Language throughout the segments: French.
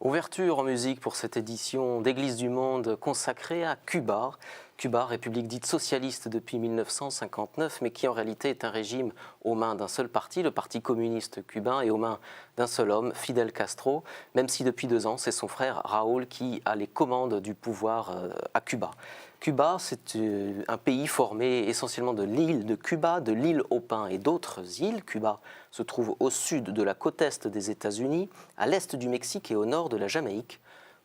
Ouverture en musique pour cette édition d'Église du Monde consacrée à Cuba. Cuba, république dite socialiste depuis 1959, mais qui en réalité est un régime aux mains d'un seul parti, le Parti communiste cubain, et aux mains d'un seul homme, Fidel Castro, même si depuis 2 ans, c'est son frère Raúl qui a les commandes du pouvoir à Cuba. Cuba, c'est un pays formé essentiellement de l'île de Cuba, de l'île aux Pins et d'autres îles. Cuba se trouve au sud de la côte est des États-Unis, à l'est du Mexique et au nord de la Jamaïque.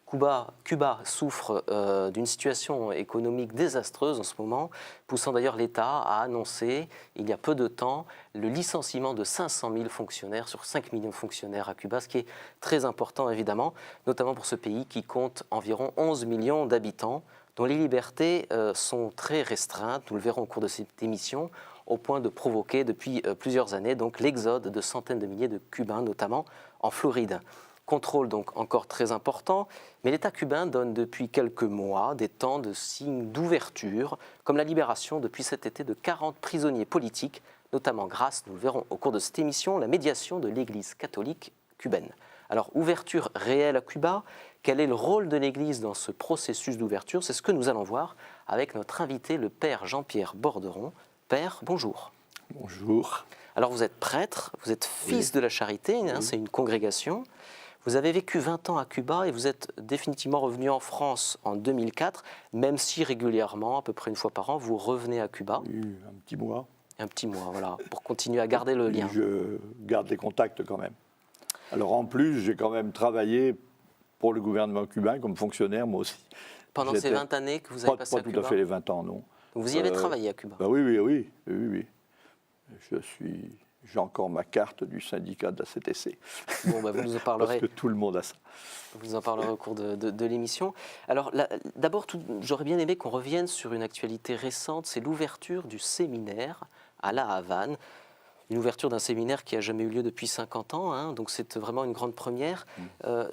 Cuba souffre d'une situation économique désastreuse en ce moment, poussant d'ailleurs l'État à annoncer, il y a peu de temps, le licenciement de 500 000 fonctionnaires sur 5 millions de fonctionnaires à Cuba, ce qui est très important évidemment, notamment pour ce pays qui compte environ 11 millions d'habitants, dont les libertés sont très restreintes, nous le verrons au cours de cette émission, au point de provoquer depuis plusieurs années donc l'exode de centaines de milliers de Cubains, notamment en Floride. Contrôle donc encore très important, mais l'État cubain donne depuis quelques mois des temps de signes d'ouverture, comme la libération depuis cet été de 40 prisonniers politiques, notamment grâce, nous le verrons au cours de cette émission, la médiation de l'Église catholique cubaine. Alors, ouverture réelle à Cuba, quel est le rôle de l'Église dans ce processus d'ouverture? C'est ce que nous allons voir avec notre invité, le Père Jean-Pierre Borderon. Père, bonjour. Bonjour. Alors, vous êtes prêtre, vous êtes fils de la charité, hein, c'est une congrégation. Vous avez vécu 20 ans à Cuba et vous êtes définitivement revenu en France en 2004, même si régulièrement, à peu près une fois par an, vous revenez à Cuba. Un petit mois. Un petit mois, voilà, pour continuer à garder le lien. Je garde les contacts quand même. Alors en plus, j'ai quand même travaillé pour le gouvernement cubain comme fonctionnaire, moi aussi. Pendant ces 20 années que vous avez passé à Cuba? Pas tout à fait les 20 ans, non. Donc vous y avez travaillé à Cuba? Oui. J'ai encore ma carte du syndicat de la CTC. Bon, vous nous en parlerez. Parce que tout le monde a ça. Vous en parlerez au cours de l'émission. Alors, d'abord, j'aurais bien aimé qu'on revienne sur une actualité récente. C'est l'ouverture du séminaire à La Havane. Une ouverture d'un séminaire qui n'a jamais eu lieu depuis 50 ans, hein, donc c'est vraiment une grande première.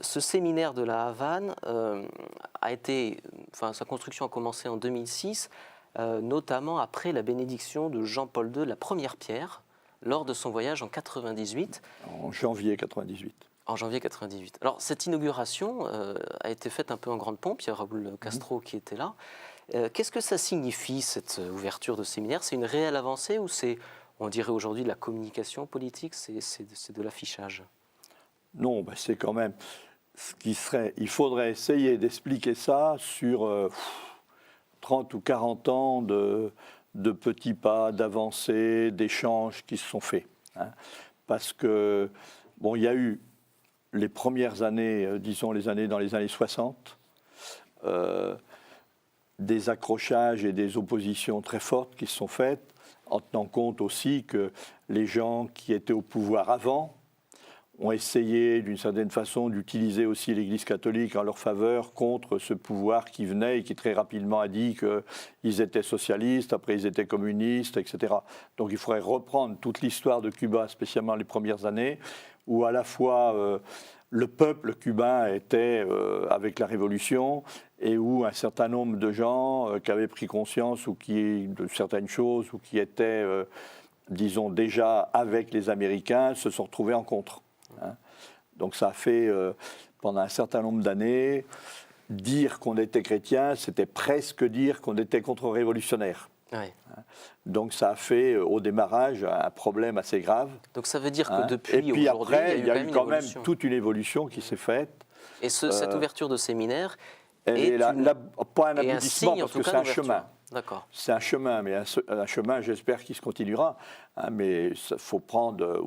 Ce séminaire de La Havane sa construction a commencé en 2006, notamment après la bénédiction de Jean-Paul II, la première pierre, lors de son voyage en 98. En janvier 98. En janvier 98. Alors, cette inauguration a été faite un peu en grande pompe. Il y a Raúl Castro qui était là. Qu'est-ce que ça signifie, cette ouverture de séminaire? C'est une réelle avancée ou c'est, on dirait aujourd'hui, de la communication politique? C'est de l'affichage? Non, c'est quand même ce qui serait... Il faudrait essayer d'expliquer ça sur 30 ou 40 ans de petits pas, d'avancées, d'échanges qui se sont faits. Hein. Parce que, il y a eu les premières années, disons dans les années 60, des accrochages et des oppositions très fortes qui se sont faites, en tenant compte aussi que les gens qui étaient au pouvoir avant ont essayé d'une certaine façon d'utiliser aussi l'Église catholique en leur faveur contre ce pouvoir qui venait et qui très rapidement a dit qu'ils étaient socialistes, après ils étaient communistes, etc. Donc il faudrait reprendre toute l'histoire de Cuba, spécialement les premières années, où à la fois le peuple cubain était avec la Révolution et où un certain nombre de gens qui avaient pris conscience de certaines choses ou qui étaient, disons, déjà avec les Américains se sont retrouvés en contre. Hein. Donc ça a fait, pendant un certain nombre d'années, dire qu'on était chrétien, c'était presque dire qu'on était contre-révolutionnaire. Oui. Donc ça a fait, au démarrage, un problème assez grave. Donc ça veut dire que depuis et puis aujourd'hui, après, il y a eu quand même évolution. toute une évolution qui s'est faite. Et cette ouverture de séminaire pas un aboutissement, parce que c'est un chemin. D'accord. C'est un chemin, mais un chemin, j'espère, qui se continuera. Hein, mais il faut prendre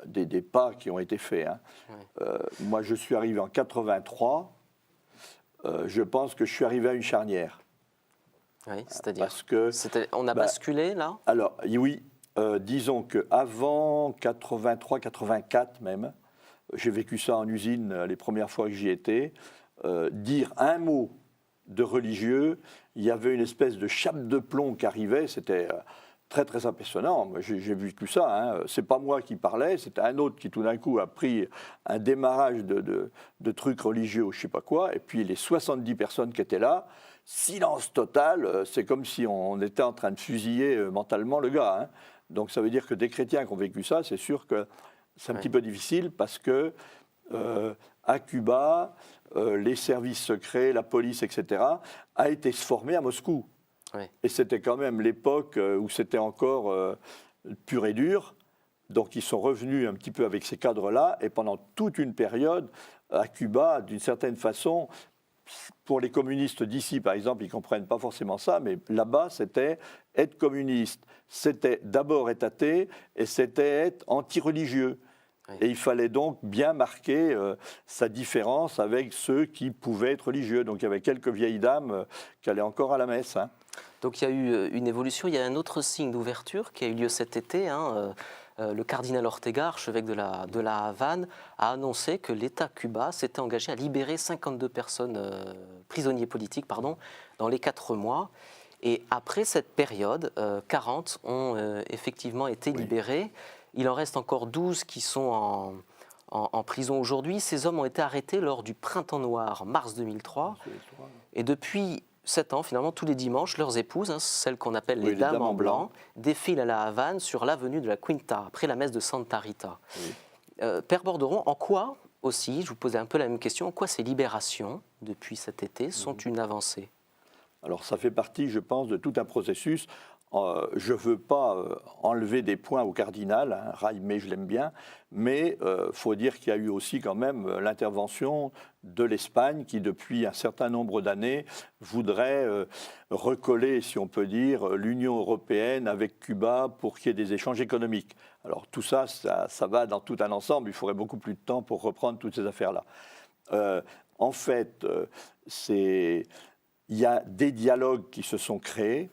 des pas qui ont été faits. Hein. Oui. Moi, je suis arrivé en 83. Je pense que je suis arrivé à une charnière. Oui, c'est-à-dire parce que on a basculé là? Alors, oui, disons qu'avant 83, 84 même, j'ai vécu ça en usine les premières fois que j'y étais, dire un mot de religieux, il y avait une espèce de chape de plomb qui arrivait, c'était très très impressionnant. J'ai vu tout ça, hein. C'est pas moi qui parlais, c'était un autre qui tout d'un coup a pris un démarrage de trucs religieux ou je sais pas quoi, et puis les 70 personnes qui étaient là, silence total, c'est comme si on était en train de fusiller mentalement le gars. Hein. Donc ça veut dire que des chrétiens qui ont vécu ça, c'est sûr que c'est un petit peu difficile parce que à Cuba, les services secrets, la police, etc., a été se former à Moscou. Oui. Et c'était quand même l'époque où c'était encore pur et dur. Donc ils sont revenus un petit peu avec ces cadres-là, et pendant toute une période, à Cuba, d'une certaine façon, pour les communistes d'ici, par exemple, ils ne comprennent pas forcément ça, mais là-bas, c'était être communiste. C'était d'abord être athée, et c'était être anti-religieux. Oui. Et il fallait donc bien marquer sa différence avec ceux qui pouvaient être religieux. Donc il y avait quelques vieilles dames qui allaient encore à la messe. Hein. Donc il y a eu une évolution. Il y a un autre signe d'ouverture qui a eu lieu cet été. Le cardinal Ortega, archevêque de la Havane, a annoncé que l'État cubain s'était engagé à libérer 52 personnes, prisonniers politiques, dans les 4 mois. Et après cette période, 40 ont effectivement été libérés. Il en reste encore 12 qui sont en prison aujourd'hui. Ces hommes ont été arrêtés lors du Printemps noir, mars 2003. Et depuis 7 ans, finalement, tous les dimanches, leurs épouses, celles qu'on appelle les dames en blanc, défilent à la Havane sur l'avenue de la Quinta, après la messe de Santa Rita. Oui. Père Borderon, en quoi aussi, je vous posais un peu la même question, en quoi ces libérations, depuis cet été, sont une avancée ? Alors ça fait partie, je pense, de tout un processus. Je ne veux pas enlever des points au cardinal, Jaime, je l'aime bien, mais il faut dire qu'il y a eu aussi quand même l'intervention de l'Espagne qui, depuis un certain nombre d'années, voudrait recoller, si on peut dire, l'Union européenne avec Cuba pour qu'il y ait des échanges économiques. Alors tout ça, ça va dans tout un ensemble, il faudrait beaucoup plus de temps pour reprendre toutes ces affaires-là. En fait, il y a des dialogues qui se sont créés.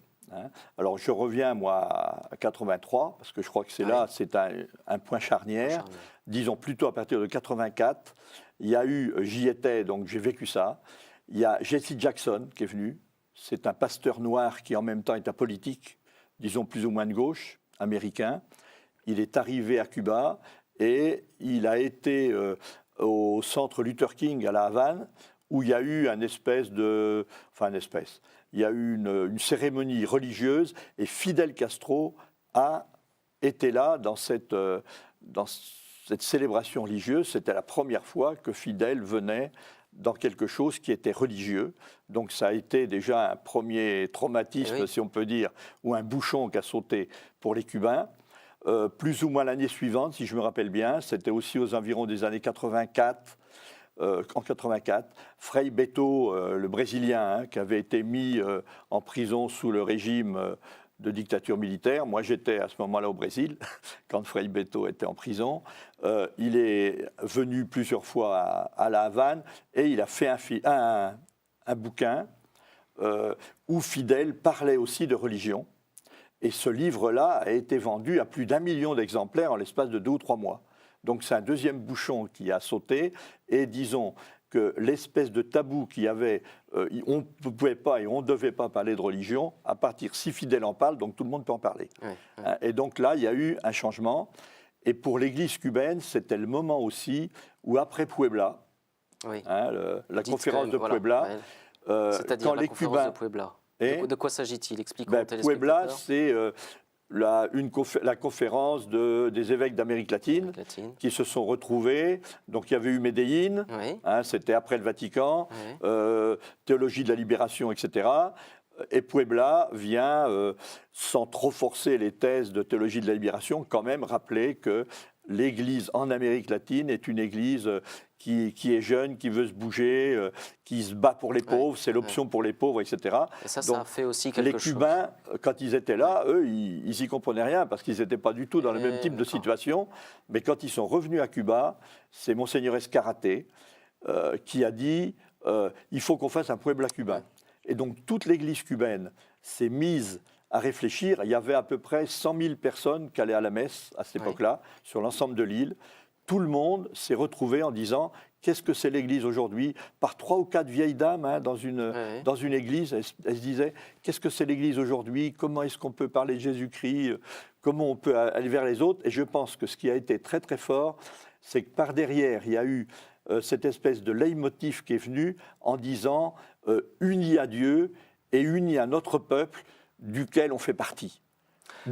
Alors je reviens moi à 83 parce que je crois que c'est un point charnière. Disons plutôt à partir de 84, il y a eu, j'y étais donc j'ai vécu ça. Il y a Jesse Jackson qui est venu. C'est un pasteur noir qui en même temps est un politique, disons plus ou moins de gauche, américain. Il est arrivé à Cuba et il a été au centre Luther King à la Havane où il y a eu il y a eu une cérémonie religieuse et Fidel Castro a été là dans cette célébration religieuse. C'était la première fois que Fidel venait dans quelque chose qui était religieux. Donc ça a été déjà un premier traumatisme, si on peut dire, ou un bouchon qui a sauté pour les Cubains. Plus ou moins l'année suivante, si je me rappelle bien, c'était aussi aux environs des années 84. En 84, Frei Beto, le Brésilien, qui avait été mis en prison sous le régime de dictature militaire. Moi, j'étais à ce moment-là au Brésil, quand Frei Beto était en prison. Il est venu plusieurs fois à la Havane et il a fait un bouquin où Fidel parlait aussi de religion. Et ce livre-là a été vendu à plus d'1 million d'exemplaires en l'espace de 2 ou 3 mois. Donc c'est un deuxième bouchon qui a sauté et disons que l'espèce de tabou qu'il y avait, on ne pouvait pas et on ne devait pas parler de religion, à partir si Fidel en parle, donc tout le monde peut en parler. Oui. Et donc là, il y a eu un changement. Et pour l'Église cubaine, c'était le moment aussi où après Puebla, la conférence de Puebla, c'est-à-dire quand la conférence de Puebla. De quoi s'agit-il? Expliquons aux téléspectateurs. Puebla, c'est la conférence des évêques d'Amérique latine qui se sont retrouvés. Donc il y avait eu Médéine, c'était après le Vatican, théologie de la libération, etc. Et Puebla vient, sans trop forcer les thèses de théologie de la libération, quand même rappeler que l'Église en Amérique latine est une Église qui est jeune, qui veut se bouger, qui se bat pour les pauvres, c'est l'option pour les pauvres, etc. Et ça a fait aussi quelque chose. Les Cubains, quand ils étaient là, eux, ils n'y comprenaient rien parce qu'ils n'étaient pas du tout dans le même type de situation. Mais quand ils sont revenus à Cuba, c'est Monseigneur Escarate qui a dit il faut qu'on fasse un Puebla cubain. Et donc toute l'Église cubaine s'est mise à réfléchir. Il y avait à peu près 100 000 personnes qui allaient à la messe à cette époque-là, sur l'ensemble de l'île. Tout le monde s'est retrouvé en disant qu'est-ce que c'est l'Église aujourd'hui? Par 3 ou 4 vieilles dames dans une église, elles se disaient qu'est-ce que c'est l'Église aujourd'hui? Comment est-ce qu'on peut parler de Jésus-Christ? Comment on peut aller vers les autres? Et je pense que ce qui a été très très fort, c'est que par derrière, il y a eu cette espèce de leitmotiv qui est venu en disant unis à Dieu et unis à notre peuple duquel on fait partie.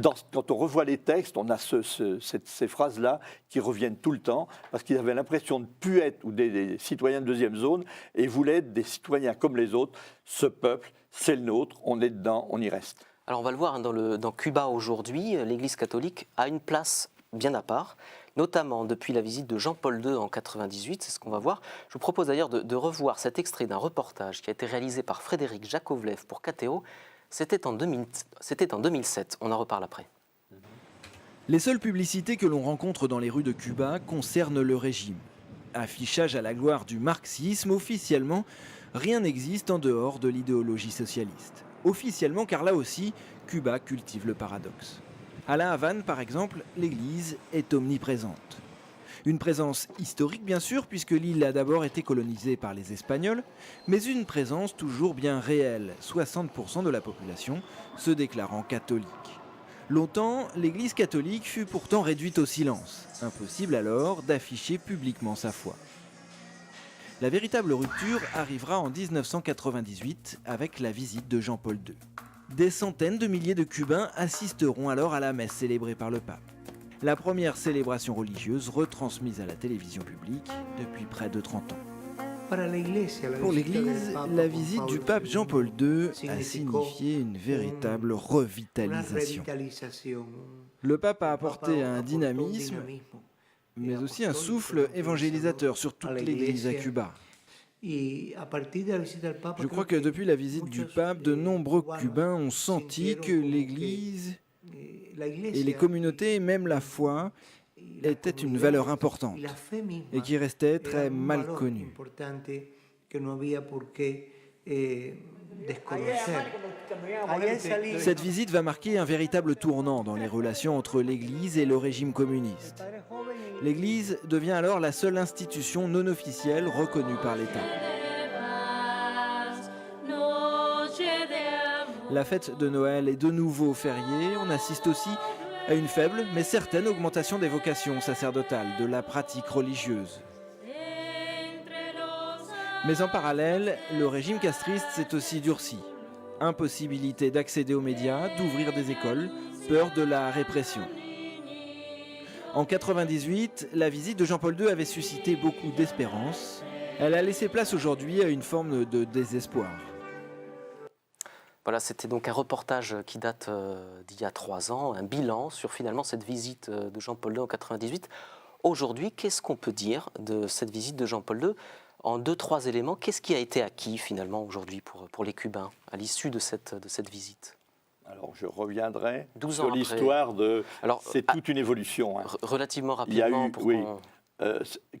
Quand on revoit les textes, on a ces phrases-là qui reviennent tout le temps, parce qu'ils avaient l'impression de ne plus être des citoyens de deuxième zone, et voulaient être des citoyens comme les autres. Ce peuple, c'est le nôtre, on est dedans, on y reste. Alors on va le voir, hein, dans Cuba aujourd'hui, l'Église catholique a une place bien à part, notamment depuis la visite de Jean-Paul II en 98, c'est ce qu'on va voir. Je vous propose d'ailleurs de revoir cet extrait d'un reportage qui a été réalisé par Frédéric Jakovlev pour KTO. C'était en 2007, on en reparle après. Les seules publicités que l'on rencontre dans les rues de Cuba concernent le régime. Affichage à la gloire du marxisme, officiellement, rien n'existe en dehors de l'idéologie socialiste. Officiellement, car là aussi, Cuba cultive le paradoxe. À La Havane, par exemple, l'église est omniprésente. Une présence historique, bien sûr, puisque l'île a d'abord été colonisée par les Espagnols, mais une présence toujours bien réelle, 60% de la population se déclarant catholique. Longtemps, l'église catholique fut pourtant réduite au silence. Impossible alors d'afficher publiquement sa foi. La véritable rupture arrivera en 1998 avec la visite de Jean-Paul II. Des centaines de milliers de Cubains assisteront alors à la messe célébrée par le pape. La première célébration religieuse retransmise à la télévision publique depuis près de 30 ans. Pour l'Église, la visite du pape Jean-Paul II a signifié une véritable revitalisation. Le pape a apporté un dynamisme, mais aussi un souffle évangélisateur sur toute l'Église à Cuba. Je crois que depuis la visite du pape, de nombreux Cubains ont senti que l'Église et les communautés, même la foi, était une valeur importante et qui restait très mal connue. Cette visite va marquer un véritable tournant dans les relations entre l'Église et le régime communiste. L'Église devient alors la seule institution non officielle reconnue par l'État. La fête de Noël est de nouveau fériée. On assiste aussi à une faible mais certaine augmentation des vocations sacerdotales, de la pratique religieuse. Mais en parallèle, le régime castriste s'est aussi durci. Impossibilité d'accéder aux médias, d'ouvrir des écoles, peur de la répression. En 1998, la visite de Jean-Paul II avait suscité beaucoup d'espérance. Elle a laissé place aujourd'hui à une forme de désespoir. Voilà, c'était donc un reportage qui date d'il y a 3 ans, un bilan sur finalement cette visite de Jean-Paul II en 1998. Aujourd'hui, qu'est-ce qu'on peut dire de cette visite de Jean-Paul II ? En 2-3 éléments, qu'est-ce qui a été acquis finalement aujourd'hui pour les Cubains à l'issue de cette visite ? Alors je reviendrai 12 sur ans après. l'histoire de... C'est toute une évolution. Hein. Relativement Il y a rapidement. eu,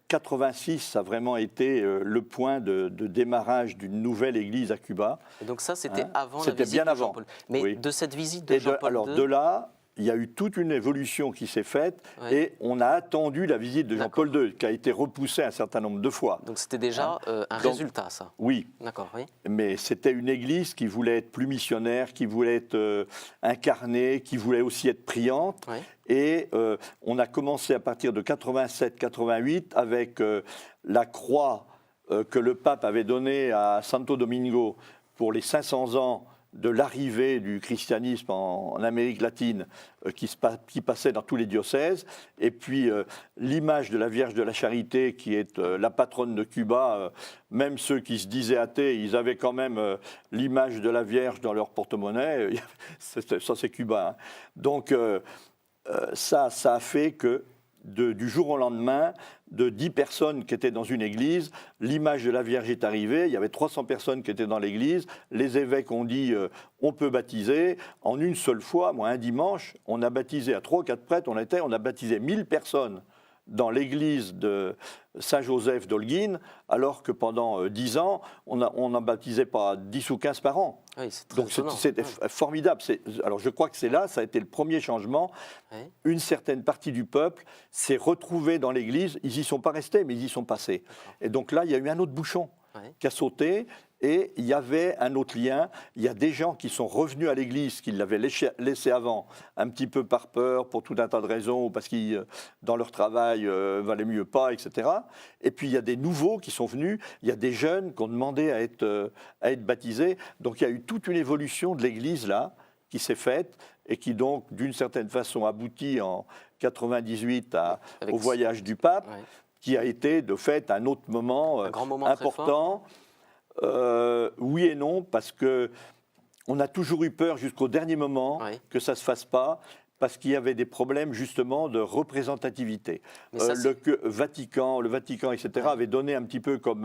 86, ça a vraiment été le point de démarrage d'une nouvelle église à Cuba. Et donc ça, c'était avant la C'était visite bien de avant. Jean-Paul. Mais Oui. de cette visite de Jean-Paul II... Alors de là, il y a eu toute une évolution qui s'est faite et on a attendu la visite de Jean-Paul II, qui a été repoussée un certain nombre de fois. Donc c'était déjà un résultat, ça. Oui. D'accord, oui. Mais c'était une église qui voulait être plus missionnaire, qui voulait être incarnée, qui voulait aussi être priante. Oui. Et on a commencé à partir de 87-88 avec la croix que le pape avait donnée à Santo Domingo pour les 500 ans de l'arrivée du christianisme en Amérique latine qui passait dans tous les diocèses, et puis l'image de la Vierge de la Charité qui est la patronne de Cuba, même ceux qui se disaient athées, ils avaient quand même l'image de la Vierge dans leur porte-monnaie, ça c'est cubain. Hein. Donc ça a fait que du jour au lendemain, de 10 personnes qui étaient dans une église, l'image de la Vierge est arrivée, il y avait 300 personnes qui étaient dans l'église, les évêques ont dit on peut baptiser. En une seule fois, un dimanche, on a baptisé à 3 ou 4 prêtres, on a baptisé 1000 personnes dans l'église de Saint-Joseph d'Holguín, alors que pendant 10 ans, on n'en baptisait pas 10 ou 15 par an. Oui, c'est très Donc c'était formidable. Alors je crois que c'est là, ça a été le premier changement. Oui. Une certaine partie du peuple s'est retrouvée dans l'église. Ils n'y sont pas restés, mais ils y sont passés. Et donc là, il y a eu un autre bouchon qui a sauté. Et il y avait un autre lien. Il y a des gens qui sont revenus à l'église, qui l'avaient laissé avant, un petit peu par peur, pour tout un tas de raisons, ou parce qu'ils, dans leur travail, valait mieux pas, etc. Et puis il y a des nouveaux qui sont venus. Il y a des jeunes qui ont demandé à être baptisés. Donc il y a eu toute une évolution de l'église là, qui s'est faite et qui donc, d'une certaine façon, aboutit en 98 au voyage du pape, ouais, qui a été de fait un autre moment, un grand moment important. Oui et non, parce que on a toujours eu peur jusqu'au dernier moment, oui, que ça ne se fasse pas, parce qu'il y avait des problèmes justement de représentativité. Le Vatican, etc., ouais, avait donné un petit peu comme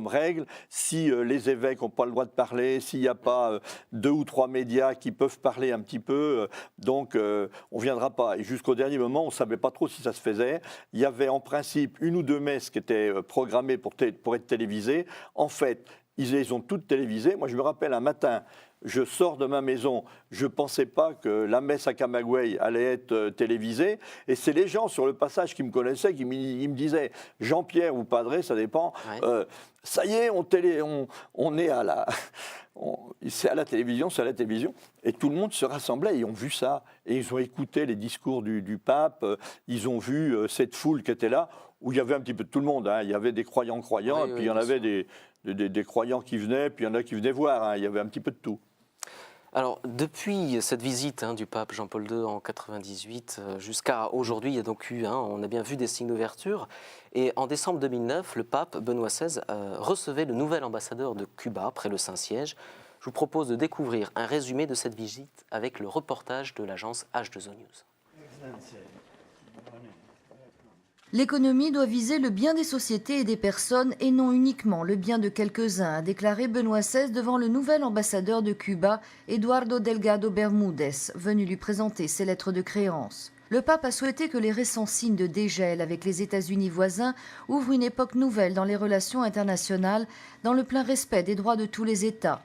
règle, si les évêques n'ont pas le droit de parler, s'il n'y a pas 2 ou 3 médias qui peuvent parler un petit peu, donc on ne viendra pas. Et jusqu'au dernier moment, on ne savait pas trop si ça se faisait. Il y avait en principe 1 ou 2 messes qui étaient programmées pour être télévisées. En fait, ils les ont toutes télévisées. Moi, je me rappelle un matin, je sors de ma maison, je ne pensais pas que la messe à Camagüey allait être télévisée. Et c'est les gens sur le passage qui me connaissaient, qui me disaient « Jean-Pierre ou Padré, ça dépend, ouais, ça y est, on est à la... c'est à la télévision, c'est à la télévision. » Et tout le monde se rassemblait, ils ont vu ça. Et ils ont écouté les discours du pape, ils ont vu cette foule qui était là, où il y avait un petit peu de tout le monde. Hein. Il y avait des croyants, oui, et puis oui, il y en avait des croyants qui venaient, puis il y en a qui venaient voir. Hein. Il y avait un petit peu de tout. Alors, depuis cette visite du pape Jean-Paul II en 98 jusqu'à aujourd'hui, il y a donc eu, on a bien vu des signes d'ouverture. Et en décembre 2009, le pape Benoît XVI recevait le nouvel ambassadeur de Cuba près le Saint-Siège. Je vous propose de découvrir un résumé de cette visite avec le reportage de l'agence H2O News. L'économie doit viser le bien des sociétés et des personnes et non uniquement le bien de quelques-uns, a déclaré Benoît XVI devant le nouvel ambassadeur de Cuba, Eduardo Delgado Bermúdez, venu lui présenter ses lettres de créance. Le pape a souhaité que les récents signes de dégel avec les États-Unis voisins ouvrent une époque nouvelle dans les relations internationales, dans le plein respect des droits de tous les États.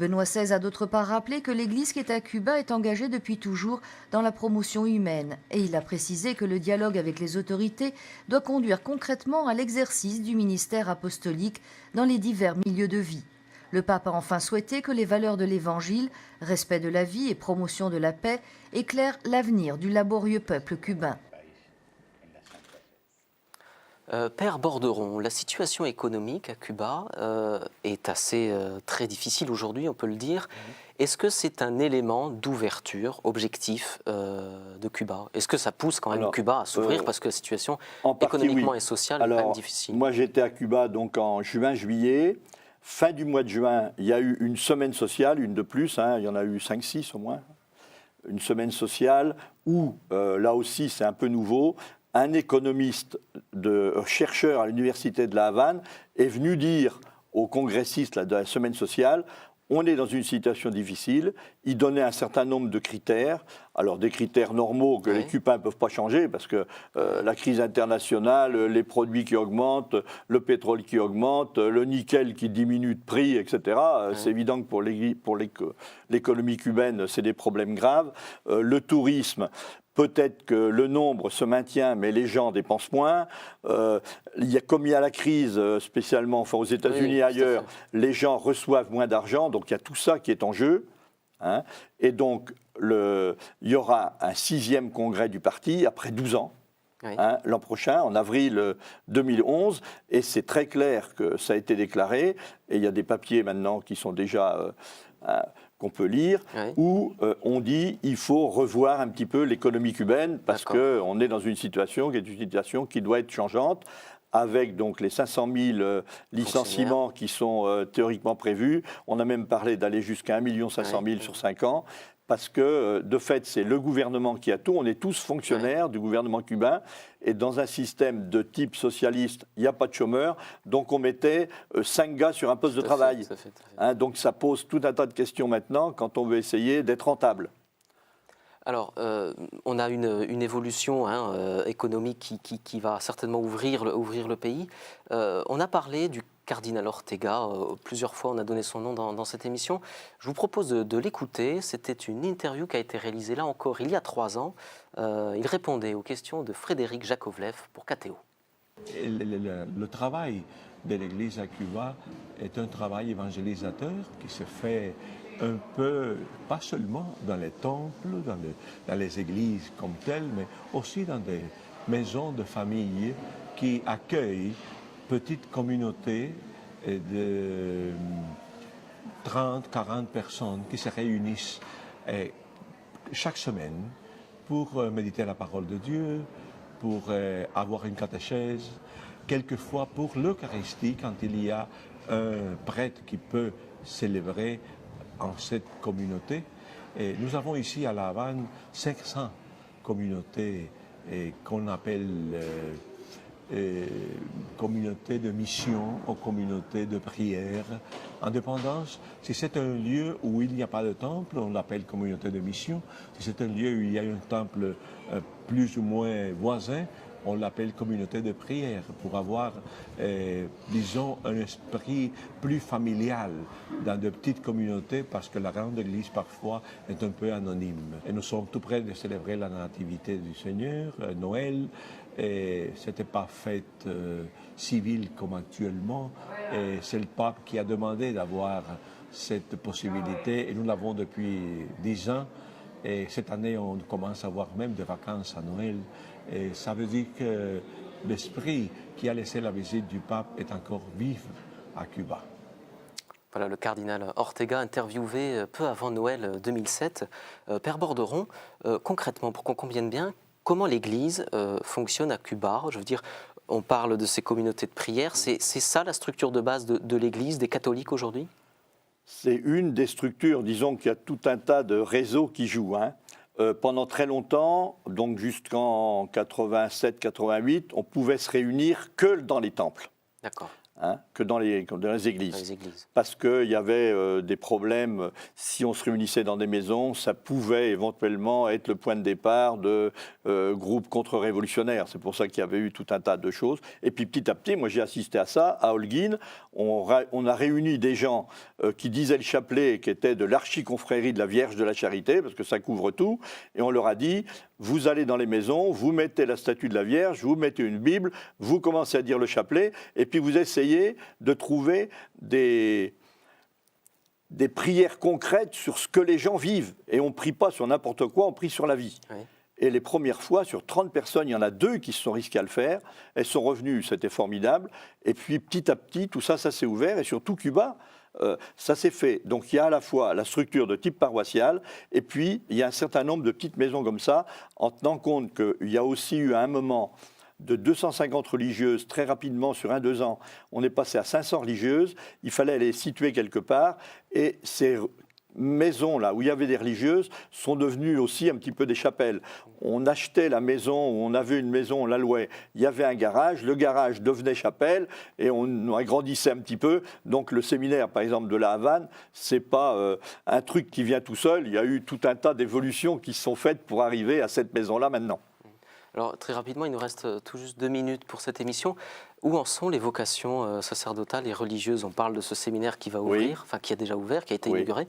Benoît XVI a d'autre part rappelé que l'Église qui est à Cuba est engagée depuis toujours dans la promotion humaine. Et il a précisé que le dialogue avec les autorités doit conduire concrètement à l'exercice du ministère apostolique dans les divers milieux de vie. Le pape a enfin souhaité que les valeurs de l'Évangile, respect de la vie et promotion de la paix, éclairent l'avenir du laborieux peuple cubain. Père Borderon, la situation économique à Cuba est très difficile aujourd'hui, on peut le dire. Est-ce que c'est un élément d'ouverture objectif de Cuba? Est-ce que ça pousse quand même Cuba à s'ouvrir parce que la situation économiquement et sociale est quand même difficile? Moi j'étais à Cuba donc en juin-juillet. Fin du mois de juin, il y a eu une semaine sociale, une de plus, il y en a eu 5-6 au moins. Une semaine sociale où, là aussi c'est un peu nouveau, un économiste, chercheur à l'université de La Havane, est venu dire aux congressistes de la semaine sociale « On est dans une situation difficile ». Il donnait un certain nombre de critères, alors des critères normaux que les Cubains ne peuvent pas changer parce que la crise internationale, les produits qui augmentent, le pétrole qui augmente, le nickel qui diminue de prix, etc. C'est évident que pour l'économie cubaine, c'est des problèmes graves. Le tourisme. Peut-être que le nombre se maintient, mais les gens dépensent moins. Comme il y a la crise, spécialement aux États-Unis et ailleurs, les gens reçoivent moins d'argent. Donc il y a tout ça qui est en jeu. Et donc il y aura un 6e congrès du parti après 12 ans. L'an prochain, en avril 2011. Et c'est très clair que ça a été déclaré. Et il y a des papiers maintenant qui sont déjà... qu'on peut lire, où on dit qu'il faut revoir un petit peu l'économie cubaine parce qu'on est dans une situation qui doit être changeante, avec donc les 500 000 licenciements qui sont théoriquement prévus. On a même parlé d'aller jusqu'à 1 500 000 sur 5 ans. Parce que, de fait, c'est le gouvernement qui a tout. On est tous fonctionnaires du gouvernement cubain. Et dans un système de type socialiste, il n'y a pas de chômeurs. Donc, on mettait 5 gars sur un poste de travail. Donc, ça pose tout un tas de questions maintenant quand on veut essayer d'être rentable. Alors, on a une évolution économique qui va certainement ouvrir le pays. On a parlé du cardinal Ortega, plusieurs fois on a donné son nom dans cette émission. Je vous propose de l'écouter. C'était une interview qui a été réalisée là encore il y a 3 ans. Il répondait aux questions de Frédéric Jakovlev pour KTO. Le travail de l'Église à Cuba est un travail évangélisateur qui se fait un peu, pas seulement dans les temples, dans les églises comme telles, mais aussi dans des maisons de famille qui accueillent petites communautés de 30, 40 personnes qui se réunissent chaque semaine pour méditer la parole de Dieu, pour avoir une catéchèse, quelquefois pour l'Eucharistie, quand il y a un prêtre qui peut célébrer en cette communauté. Et nous avons ici à La Havane 500 communautés qu'on appelle communautés de mission ou communautés de prière. En dépendance, si c'est un lieu où il n'y a pas de temple, on l'appelle communauté de mission. Si c'est un lieu où il y a un temple plus ou moins voisin, on l'appelle communauté de prière pour avoir, disons, un esprit plus familial dans de petites communautés parce que la grande église parfois est un peu anonyme. Et nous sommes tout près de célébrer la nativité du Seigneur, Noël, et ce n'était pas fête civile comme actuellement. Et c'est le pape qui a demandé d'avoir cette possibilité et nous l'avons depuis 10 ans. Et cette année, on commence à avoir même des vacances à Noël. Et ça veut dire que l'esprit qui a laissé la visite du pape est encore vif à Cuba. Voilà le cardinal Ortega interviewé peu avant Noël 2007. Père Borderon, concrètement, pour qu'on comprenne bien, comment l'Église fonctionne à Cuba? Je veux dire, on parle de ces communautés de prière. C'est ça la structure de base de l'Église, des catholiques aujourd'hui? C'est une des structures, disons qu'il y a tout un tas de réseaux qui jouent. Pendant très longtemps, donc jusqu'en 87-88, on pouvait se réunir que dans les temples. D'accord. Que dans les églises. Dans les églises. Parce qu'il y avait des problèmes. Si on se réunissait dans des maisons, ça pouvait éventuellement être le point de départ de groupes contre-révolutionnaires. C'est pour ça qu'il y avait eu tout un tas de choses. Et puis petit à petit, moi j'ai assisté à ça, à Holguín. On a réuni des gens qui disaient le chapelet, qui étaient de l'archiconfrérie de la Vierge de la Charité, parce que ça couvre tout. Et on leur a dit, vous allez dans les maisons, vous mettez la statue de la Vierge, vous mettez une Bible, vous commencez à dire le chapelet, et puis vous essayez de trouver des prières concrètes sur ce que les gens vivent. Et on ne prie pas sur n'importe quoi, on prie sur la vie. Oui. Et les premières fois, sur 30 personnes, il y en a 2 qui se sont risquées à le faire. Elles sont revenues, c'était formidable. Et puis petit à petit, tout ça, ça s'est ouvert. Et surtout Cuba, ça s'est fait. Donc il y a à la fois la structure de type paroissial, et puis il y a un certain nombre de petites maisons comme ça, en tenant compte qu'il y a aussi eu à un moment de 250 religieuses, très rapidement, sur 1-2 ans, on est passé à 500 religieuses. Il fallait les situer quelque part. Et ces maisons-là, où il y avait des religieuses, sont devenues aussi un petit peu des chapelles. On achetait la maison, on avait une maison, on la louait. Il y avait un garage, le garage devenait chapelle, et on agrandissait un petit peu. Donc le séminaire, par exemple, de La Havane, c'est pas un truc qui vient tout seul. Il y a eu tout un tas d'évolutions qui se sont faites pour arriver à cette maison-là maintenant. Alors, très rapidement, il nous reste tout juste 2 minutes pour cette émission. Où en sont les vocations sacerdotales et religieuses? On parle de ce séminaire qui va ouvrir, enfin qui a déjà ouvert, qui a été inauguré.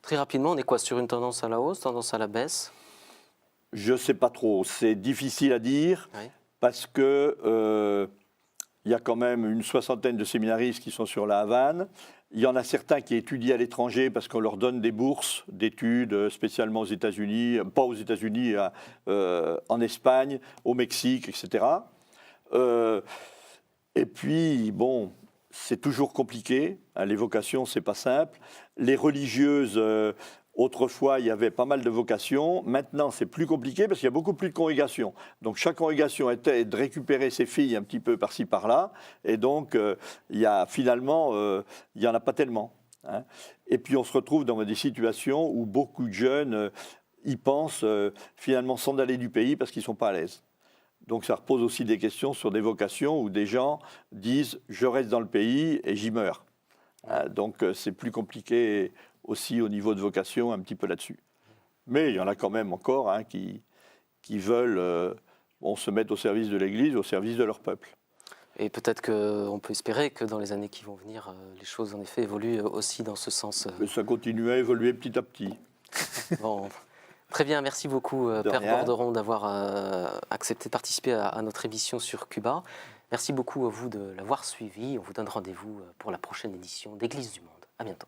Très rapidement, on est quoi, sur une tendance à la hausse, tendance à la baisse? Je ne sais pas trop. C'est difficile à dire parce que il y a quand même une 60aine de séminaristes qui sont sur La Havane. Il y en a certains qui étudient à l'étranger parce qu'on leur donne des bourses d'études, spécialement aux États-Unis, pas aux États-Unis, en Espagne, au Mexique, etc. Et puis, bon, c'est toujours compliqué. Les vocations, c'est pas simple. Les religieuses, autrefois, il y avait pas mal de vocations. Maintenant, c'est plus compliqué parce qu'il y a beaucoup plus de congrégations. Donc, chaque congrégation était de récupérer ses filles un petit peu par-ci, par-là. Et donc, il y a finalement, il n'y en a pas tellement. Et puis, on se retrouve dans des situations où beaucoup de jeunes y pensent finalement s'en aller du pays parce qu'ils ne sont pas à l'aise. Donc, ça repose aussi des questions sur des vocations où des gens disent « je reste dans le pays et j'y meurs ». Donc, c'est plus compliqué aussi au niveau de vocation, un petit peu là-dessus. Mais il y en a quand même encore qui veulent se mettre au service de l'Église, au service de leur peuple. Et peut-être qu'on peut espérer que dans les années qui vont venir, les choses en effet évoluent aussi dans ce sens. Ça continue à évoluer petit à petit. Bon, très bien, merci beaucoup Père Borderon d'avoir accepté de participer à notre émission sur Cuba. Merci beaucoup à vous de l'avoir suivi. On vous donne rendez-vous pour la prochaine édition d'Église du Monde. À bientôt.